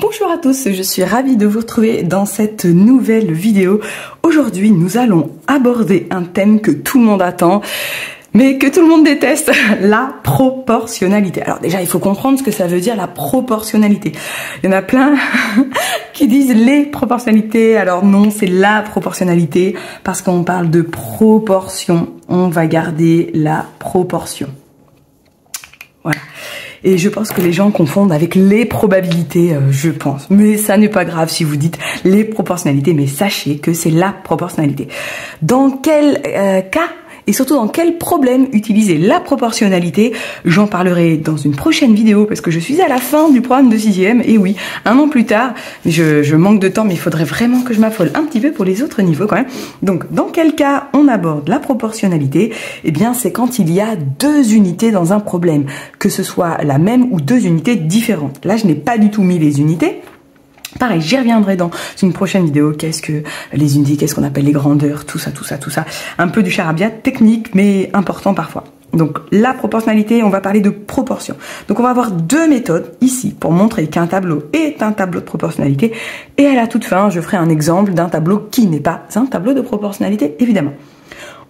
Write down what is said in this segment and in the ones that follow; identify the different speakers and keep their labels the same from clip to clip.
Speaker 1: Bonjour à tous, je suis ravie de vous retrouver dans cette nouvelle vidéo. Aujourd'hui, nous allons aborder un thème que tout le monde attend, mais que tout le monde déteste, la proportionnalité. Alors déjà, il faut comprendre ce que ça veut dire la proportionnalité. Il y en a plein qui disent les proportionnalités. Alors non, c'est la proportionnalité parce qu'on parle de proportion. On va garder la proportion. Voilà. Et je pense que les gens confondent avec les probabilités, je pense. Mais ça n'est pas grave si vous dites les proportionnalités, mais sachez que c'est la proportionnalité. Dans quel cas et surtout dans quel problème utiliser la proportionnalité, j'en parlerai dans une prochaine vidéo parce que je suis à la fin du programme de 6e. Et oui, un an plus tard, je manque de temps, mais il faudrait vraiment que je m'affole un petit peu pour les autres niveaux quand même. Donc, dans quel cas on aborde la proportionnalité? Eh bien, c'est quand il y a deux unités dans un problème, que ce soit la même ou deux unités différentes. Là, je n'ai pas du tout mis les unités. Pareil, j'y reviendrai dans une prochaine vidéo. Qu'est-ce que les unités, qu'est-ce qu'on appelle les grandeurs, tout ça. Un peu du charabia technique, mais important parfois. Donc, la proportionnalité, on va parler de proportion. Donc, on va avoir deux méthodes ici pour montrer qu'un tableau est un tableau de proportionnalité. Et à la toute fin, je ferai un exemple d'un tableau qui n'est pas un tableau de proportionnalité, évidemment.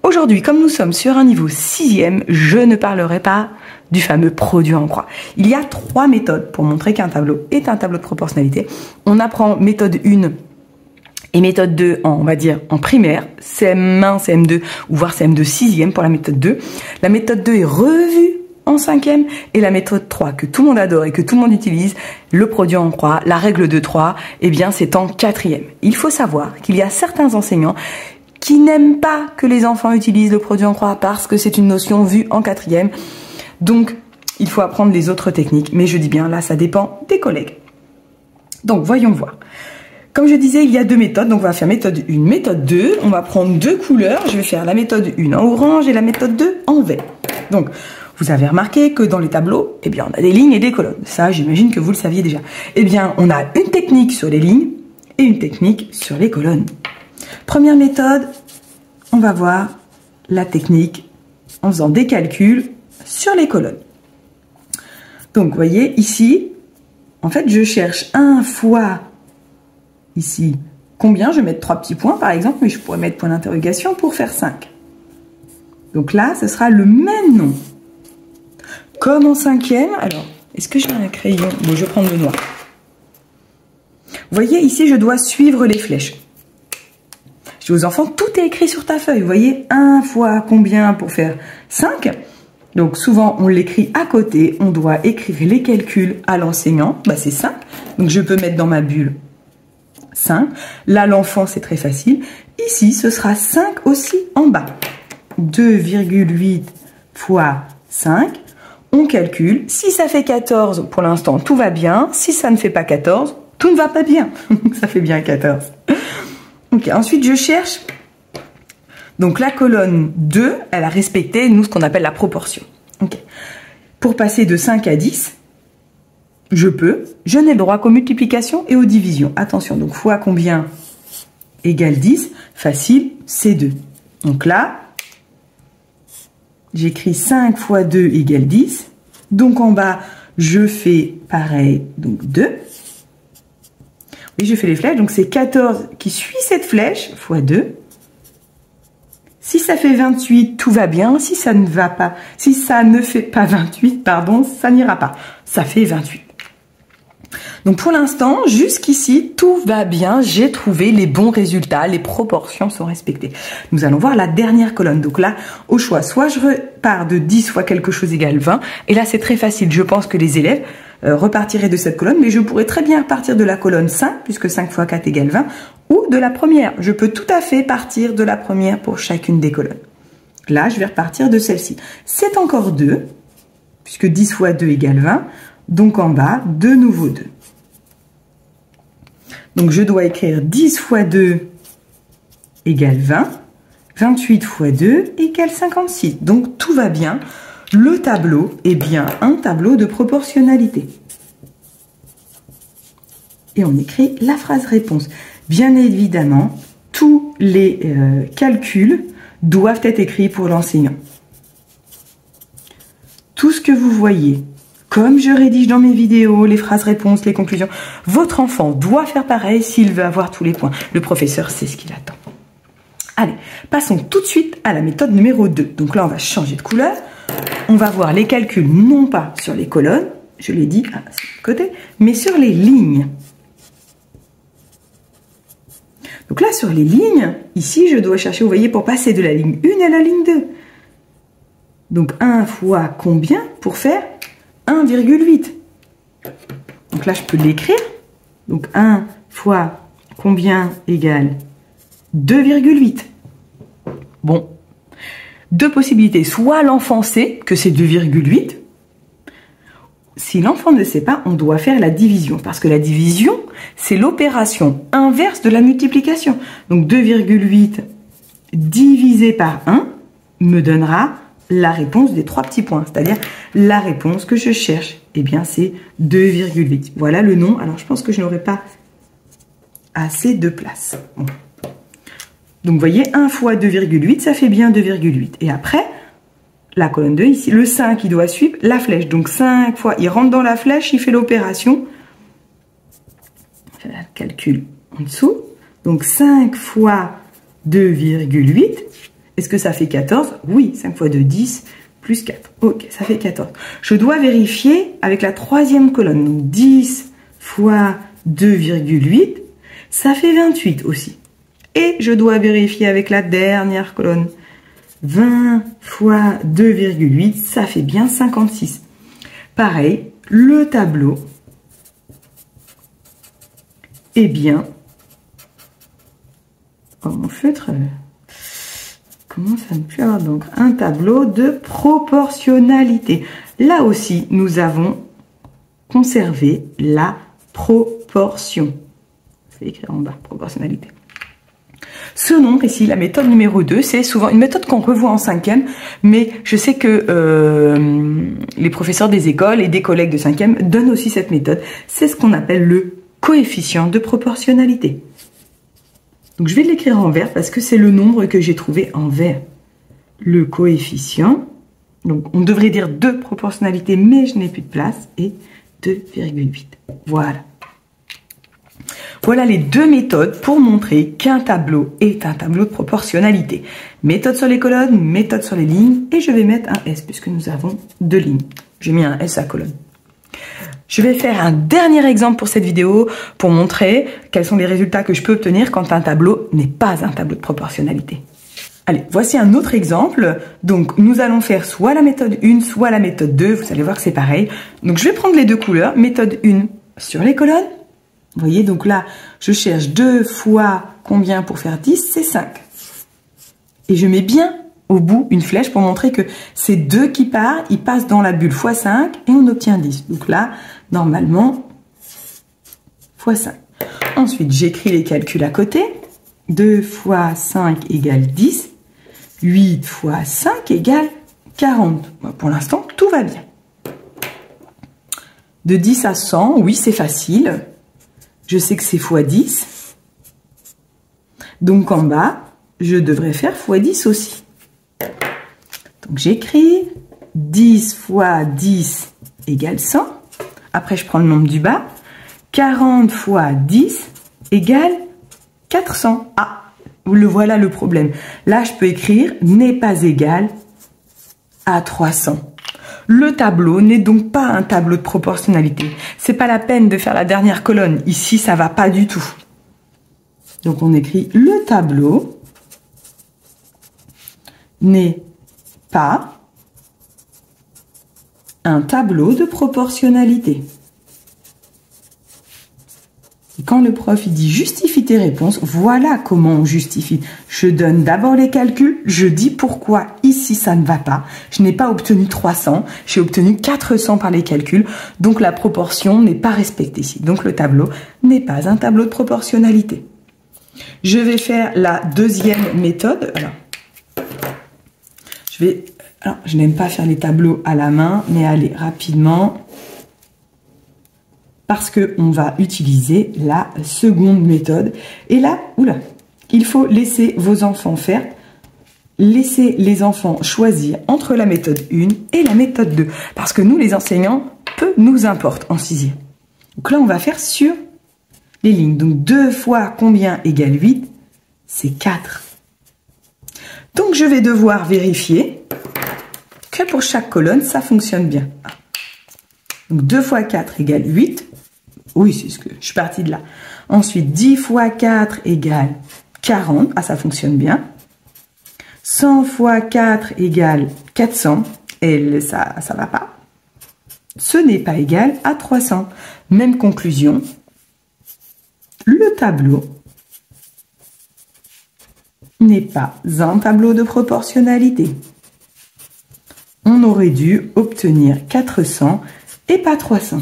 Speaker 1: Aujourd'hui, comme nous sommes sur un niveau 6e, je ne parlerai pas du fameux produit en croix. Il y a trois méthodes pour montrer qu'un tableau est un tableau de proportionnalité. On apprend méthode 1 et méthode 2 on va dire en primaire, CM1, CM2 ou voire CM2 6e pour la méthode 2. La méthode 2 est revue en 5e et la méthode 3 que tout le monde adore et que tout le monde utilise, le produit en croix, la règle de 3, eh bien c'est en 4e. Il faut savoir qu'il y a certains enseignants qui n'aiment pas que les enfants utilisent le produit en croix parce que c'est une notion vue en 4e. Donc, il faut apprendre les autres techniques. Mais je dis bien, là, ça dépend des collègues. Donc, voyons voir. Comme je disais, il y a deux méthodes. Donc, on va faire méthode 1, méthode 2. On va prendre deux couleurs. Je vais faire la méthode 1 en orange et la méthode 2 en vert. Donc, vous avez remarqué que dans les tableaux, eh bien, on a des lignes et des colonnes. Ça, j'imagine que vous le saviez déjà. Eh bien, on a une technique sur les lignes et une technique sur les colonnes. Première méthode, on va voir la technique en faisant des calculs sur les colonnes. Donc, vous voyez, ici, en fait, je cherche 1 fois, ici, combien? Je vais mettre 3 petits points, par exemple, mais je pourrais mettre point d'interrogation pour faire 5. Donc là, ce sera le même nom. Comme en 5e, alors, est-ce que j'ai un crayon? Bon, je vais prendre le noir. Vous voyez, ici, je dois suivre les flèches. Je dis aux enfants, tout est écrit sur ta feuille. Vous voyez, 1 fois combien pour faire 5? Donc souvent, on l'écrit à côté. On doit écrire les calculs à l'enseignant. Bah, c'est 5. Donc je peux mettre dans ma bulle 5. Là, l'enfant, c'est très facile. Ici, ce sera 5 aussi en bas. 2,8 fois 5. On calcule. Si ça fait 14, pour l'instant, tout va bien. Si ça ne fait pas 14, tout ne va pas bien. Ça fait bien 14. Ok, ensuite, je cherche. Donc, la colonne 2, elle a respecté, nous, ce qu'on appelle la proportion. Okay. Pour passer de 5 à 10, je n'ai le droit qu'aux multiplications et aux divisions. Attention, donc, fois combien égale 10, facile, c'est 2. Donc là, j'écris 5 fois 2 égale 10. Donc, en bas, je fais pareil, donc 2. Oui, je fais les flèches, donc c'est 14 qui suit cette flèche, fois 2. Si ça fait 28, tout va bien. Si ça ne va pas, si ça ne fait pas 28, pardon, ça n'ira pas. Ça fait 28. Donc pour l'instant, jusqu'ici, tout va bien. J'ai trouvé les bons résultats. Les proportions sont respectées. Nous allons voir la dernière colonne. Donc là, au choix, soit je repars de 10 fois quelque chose égale 20. Et là, c'est très facile. Je pense que les élèves repartiraient de cette colonne. Mais je pourrais très bien partir de la colonne 5, puisque 5 fois 4 égale 20. Ou de la première. Je peux tout à fait partir de la première pour chacune des colonnes. Là, je vais repartir de celle-ci. C'est encore 2, puisque 10 fois 2 égale 20. Donc en bas, de nouveau 2. Donc je dois écrire 10 fois 2 égale 20. 28 fois 2 égale 56. Donc tout va bien. Le tableau est bien un tableau de proportionnalité. Et on écrit la phrase réponse. Bien évidemment, tous les calculs doivent être écrits pour l'enseignant. Tout ce que vous voyez comme je rédige dans mes vidéos, les phrases-réponses, les conclusions, votre enfant doit faire pareil s'il veut avoir tous les points. Le professeur sait ce qu'il attend. Allez, passons tout de suite à la méthode numéro 2. Donc là, on va changer de couleur. On va voir les calculs non pas sur les colonnes, je l'ai dit à ce côté, mais sur les lignes. Donc là, sur les lignes, ici, je dois chercher, vous voyez, pour passer de la ligne 1 à la ligne 2. Donc 1 fois combien pour faire 1,8. Donc là, je peux l'écrire. Donc 1 fois combien égale 2,8. Bon, deux possibilités. Soit l'enfant sait que c'est 2,8. Si l'enfant ne sait pas, on doit faire la division. Parce que la division, c'est l'opération inverse de la multiplication. Donc 2,8 divisé par 1 me donnera la réponse des 3 petits points. C'est-à-dire la réponse que je cherche. Eh bien, c'est 2,8. Voilà le nom. Alors, je pense que je n'aurai pas assez de place. Bon. Donc, vous voyez, 1 fois 2,8, ça fait bien 2,8. Et après, la colonne 2, ici, le 5, il doit suivre la flèche. Donc, 5 fois, il rentre dans la flèche, il fait l'opération. Je fais le calcul en dessous. Donc, 5 fois 2,8. Est-ce que ça fait 14? Oui, 5 fois 2, 10, plus 4. Ok, ça fait 14. Je dois vérifier avec la troisième colonne. Donc, 10 fois 2,8, ça fait 28 aussi. Et je dois vérifier avec la dernière colonne. 20 fois 2,8, ça fait bien 56. Pareil, le tableau est bien... Oh, mon feutre commence à ne plus avoir. Donc, un tableau de proportionnalité. Là aussi, nous avons conservé la proportion. Je vais écrire en bas, proportionnalité. Ce nombre ici, la méthode numéro 2, c'est souvent une méthode qu'on revoit en 5e, mais je sais que les professeurs des écoles et des collègues de 5e donnent aussi cette méthode. C'est ce qu'on appelle le coefficient de proportionnalité. Donc je vais l'écrire en vert parce que c'est le nombre que j'ai trouvé en vert. Le coefficient, donc on devrait dire 2 proportionnalités, mais je n'ai plus de place, et 2,8. Voilà. Voilà les deux méthodes pour montrer qu'un tableau est un tableau de proportionnalité. Méthode sur les colonnes, méthode sur les lignes, et je vais mettre un S puisque nous avons 2 lignes. J'ai mis un S à colonne. Je vais faire un dernier exemple pour cette vidéo pour montrer quels sont les résultats que je peux obtenir quand un tableau n'est pas un tableau de proportionnalité. Allez, voici un autre exemple. Donc, nous allons faire soit la méthode 1, soit la méthode 2. Vous allez voir que c'est pareil. Donc, je vais prendre les deux couleurs. Méthode 1 sur les colonnes. Vous voyez, donc là, je cherche 2 fois combien pour faire 10, c'est 5. Et je mets bien au bout une flèche pour montrer que c'est 2 qui part, il passe dans la bulle x 5 et on obtient 10. Donc là, normalement, x 5. Ensuite, j'écris les calculs à côté. 2 fois 5 égale 10. 8 fois 5 égale 40. Bon, pour l'instant, tout va bien. De 10 à 100, oui, c'est facile. Je sais que c'est x 10. Donc en bas, je devrais faire x 10 aussi. Donc j'écris 10 fois 10 égale 100. Après, je prends le nombre du bas. 40 fois 10 égale 400. Ah, voilà le problème. Là, je peux écrire n'est pas égal à 300. Le tableau n'est donc pas un tableau de proportionnalité. C'est pas la peine de faire la dernière colonne. Ici, ça va pas du tout. Donc, on écrit le tableau n'est pas un tableau de proportionnalité. Et quand le prof il dit justifie tes réponses, voilà comment on justifie. Je donne d'abord les calculs, je dis pourquoi ici ça ne va pas. Je n'ai pas obtenu 300, j'ai obtenu 400 par les calculs, donc la proportion n'est pas respectée ici. Donc le tableau n'est pas un tableau de proportionnalité. Je vais faire la deuxième méthode. Alors, je n'aime pas faire les tableaux à la main, mais allez rapidement. Parce qu'on va utiliser la seconde méthode. Et là, oula, il faut laisser vos enfants faire. Laissez les enfants choisir entre la méthode 1 et la méthode 2. Parce que nous, les enseignants, peu nous importe en sixième. Donc là, on va faire sur les lignes. Donc 2 fois combien égale 8? C'est 4. Donc je vais devoir vérifier que pour chaque colonne, ça fonctionne bien. Donc 2 fois 4 égale 8. Oui, c'est ce que je suis partie de là. Ensuite, 10 fois 4 égale 40. Ah, ça fonctionne bien. 100 fois 4 égale 400. Et ça va pas. Ce n'est pas égal à 300. Même conclusion. Le tableau n'est pas un tableau de proportionnalité. On aurait dû obtenir 400 et pas 300.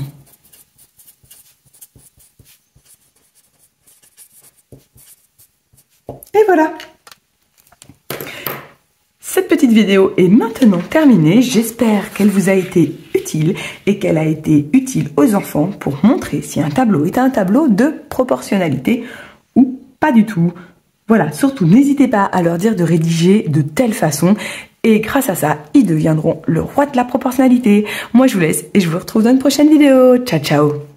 Speaker 1: Et voilà. Cette petite vidéo est maintenant terminée. J'espère qu'elle vous a été utile et qu'elle a été utile aux enfants pour montrer si un tableau est un tableau de proportionnalité ou pas du tout. Voilà, surtout n'hésitez pas à leur dire de rédiger de telle façon et grâce à ça, ils deviendront le roi de la proportionnalité. Moi, je vous laisse et je vous retrouve dans une prochaine vidéo. Ciao, ciao!